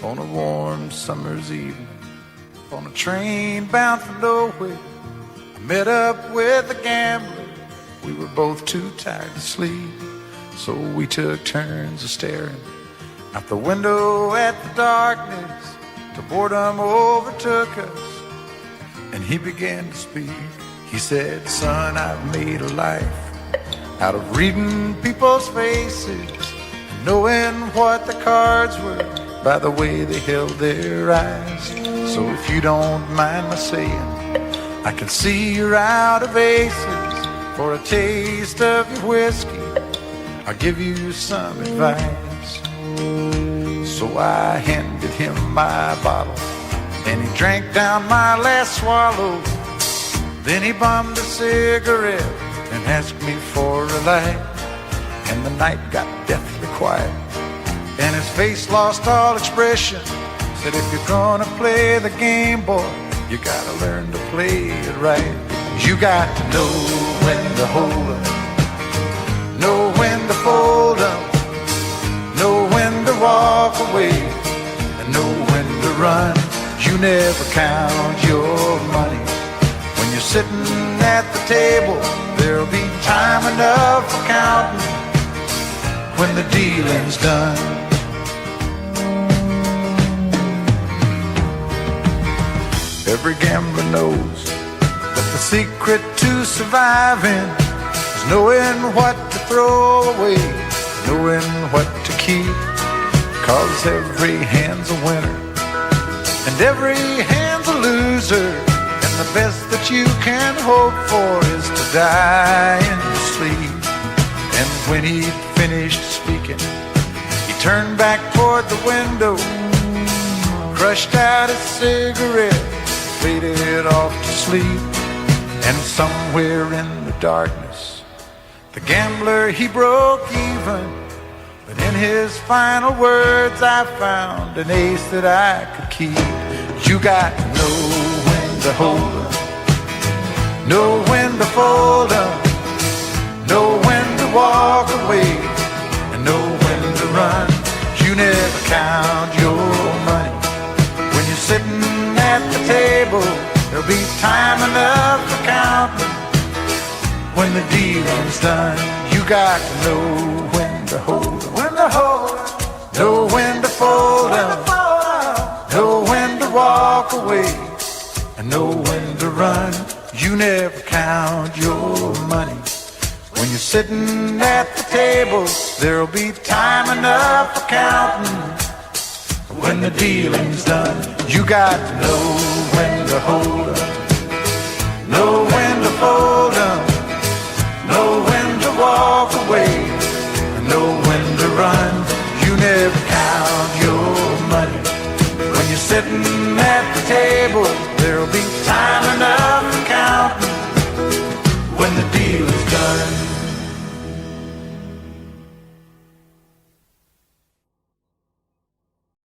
on a warm summer's evening, on a train bound for nowhere. I met up with a gambler. We were both too tired to sleep, so we took turns of staring out the window at the darkness till boredom overtook us, and he began to speak. He said, "Son, I've made a life out of reading people's faces and knowing what the cards were by the way they held their eyes. So if you don't mind my saying, I can see you're out of aces. For a taste of your whiskey, I'll give you some advice." So I handed him my bottle, and he drank down my last swallow. Then he bummed a cigarette and asked me for a light, and the night got deathly quiet, and his face lost all expression. Said, "If you're gonna play the game, boy, you gotta learn to play it right. You got to know when to hold up, know when to fold up, know when to walk away, and know when to run. You never count your money. When you're sitting at the table, there'll be time enough for counting when the dealing's done." Every gambler knows that the secret to surviving is knowing what to throw away, knowing what to keep. 'Cause every hand's a winner and every hand's a loser, and the best that you can hope for is to die in your sleep. And when he'd finished speaking, he turned back toward the window, crushed out his cigarette, faded off to sleep. And somewhere in the darkness, the gambler, he broke even. But in his final words, I found an ace that I could keep. You got to know when to hold up, know when to fold up, know when to walk away, and know when to run. You never count your money. When you're sitting at the table, there'll be time enough for counting when the dealing's done. You got to know when to hold up, when to hold up, know when to fold up, know when to walk away, and know when to run. You never count your money. When you're sitting at the table, there'll be time enough for counting when the dealing's done. You got to know when to hold up, know